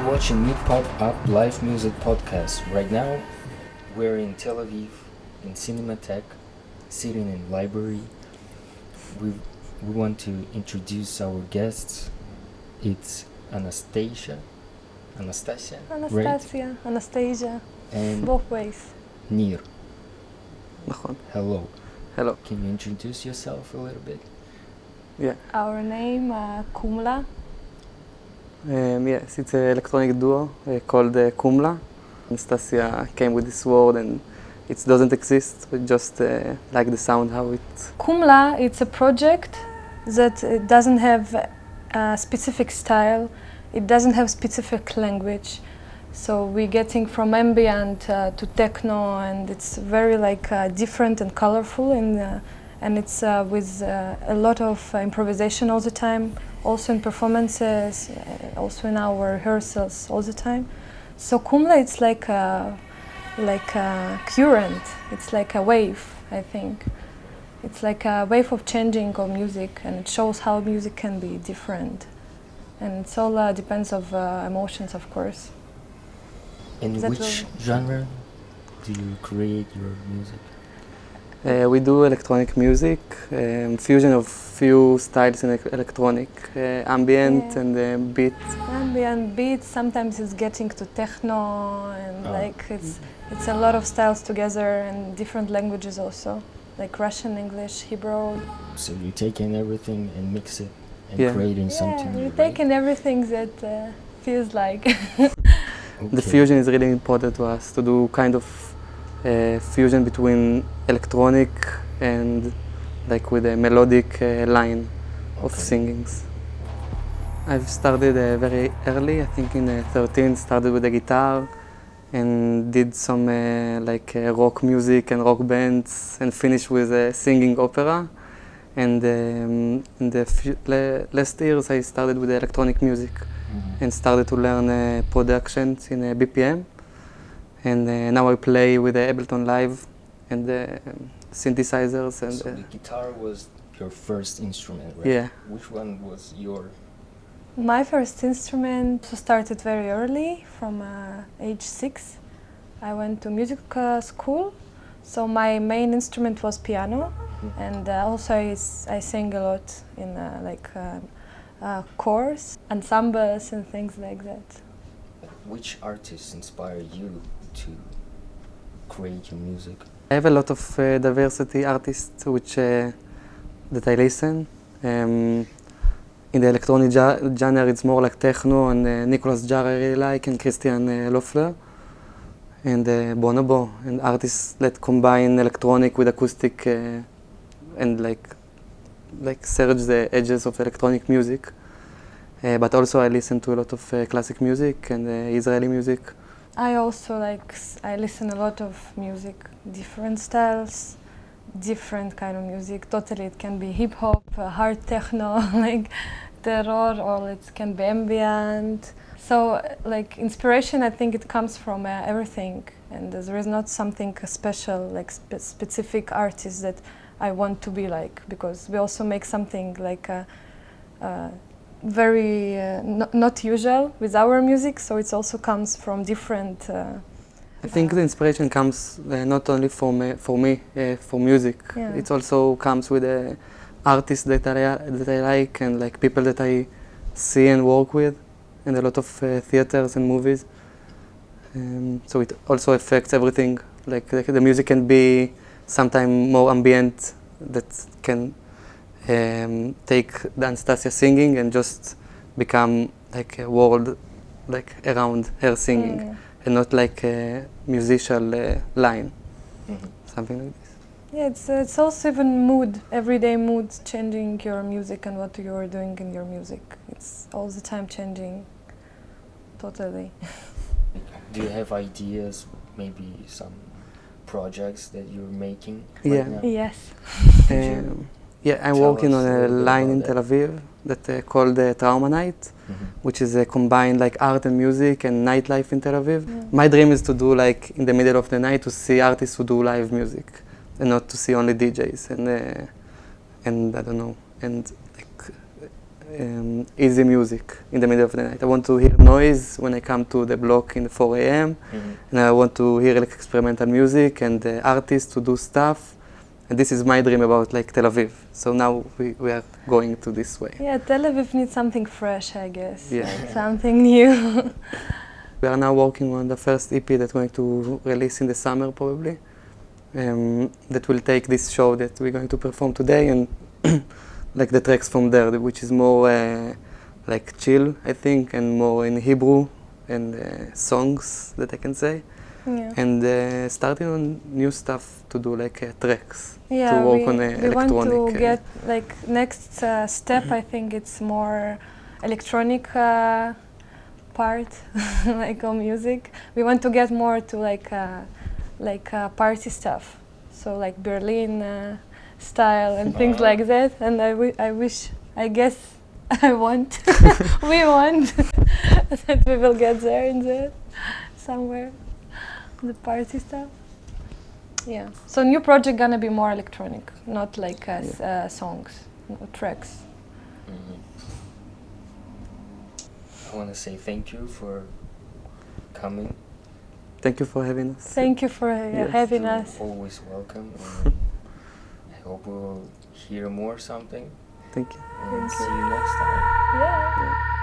watching Me Pop Up live music podcast. Right now, we're in Tel Aviv, in Cinematheque, sitting in library. We want to introduce our guests. It's Anastasia, right? Anastasia, And both ways. Nir. נכון. Hello. Hello. Can you introduce yourself a little bit? Yeah. Our name, Koomla. Yes, it's an electronic duo called Koomla. Anastasia came with this word and it doesn't exist, we just like the sound, how it... Koomla, it's a project that it doesn't have a specific style, it doesn't have specific language. So we're getting from ambient to techno, and it's very different and colorful, and it's with a lot of improvisation all the time, also in performances, also in our rehearsals all the time. So Koomla, it's like a current, it's like a wave, I think. It's like a wave of changing of music, and it shows how music can be different. And it all depends of emotions, of course. In which genre do you create your music? We do electronic music, fusion of few styles in electronic, ambient and beat. Ambient beat, sometimes it's getting to techno, and it's a lot of styles together, and different languages also, like Russian, English, Hebrew. So you're taking everything and mix it and creating something new, we're right? taking everything that feels like. Okay. The fusion is really important to us, to do kind of fusion between electronic and with a melodic line of singings. I've started very early, I think in 13, started with the guitar and did some rock music and rock bands, and finished with singing opera. And in the last years I started with electronic music and started to learn productions in BPM. And now I play with the Ableton Live and the synthesizers. And so the guitar was your first instrument, right? Yeah. Which one was your... My first instrument started very early, from age 6. I went to music school, so my main instrument was piano, and also I sang a lot in chorus, ensembles and things like that. Which artists inspire you to create your music? I have a lot of diversity artists that I listen. In the electronic genre, it's more like techno, and Nicolas Jarre I really like, and Christian Loeffler, and Bonobo, and artists that combine electronic with acoustic and surge the edges of electronic music. But also I listen to a lot of classic music and Israeli music. I also I listen a lot of music, different styles, different kind of music. Totally, it can be hip hop, hard techno, terror, or it can be ambient. So inspiration, I think it comes from everything, and there is not something special, specific artist that I want to be like, because we also make something very not usual with our music, so it also comes from different... I think the inspiration comes not only for me, for music. Yeah. It also comes with artists that I like, and people that I see and work with, and a lot of theaters and movies. So it also affects everything. The music can be sometimes more ambient, that can take the Anastasia singing and just become a world around her singing, and not a musical line, something like this. Yeah, it's also even mood, everyday mood, changing your music and what you are doing in your music. It's all the time changing, totally. Do you have ideas, maybe some projects that you're making right now? Yes. Yeah, I'm working on a line in Tel Aviv that called Trauma Night, which is a combined art and music and nightlife in Tel Aviv. Yeah. My dream is to do in the middle of the night, to see artists who do live music, and not to see only DJs and I don't know, and easy music in the middle of the night. I want to hear noise when I come to the block in 4 a.m. And I want to hear like experimental music and artists to do stuff. And this is my dream about like Tel Aviv. So now we are going to this way. Yeah, Tel Aviv needs something fresh, I guess. Yeah. Something new. We are now working on the first EP that we're going to release in the summer probably. That will take this show that we're going to perform today and like the tracks from there, which is more like chill, I think, and more in Hebrew and songs that I can say. Yeah. And starting on new stuff to do like tracks, Yeah, to work on we electronic. want to get like next step. I think it's more electronic part, like on music. We want to get more to like party stuff, so like Berlin style and things like that. And I guess I want, we want that we will get there in there somewhere. The party stuff. Yeah. So new project gonna be more electronic, not like songs, tracks. I want to say thank you for coming. Thank you for having us. Thank you for having You're us. always welcome. And I hope we'll hear more something. Thank you. And Thank see you. you next time. Yeah. Yeah.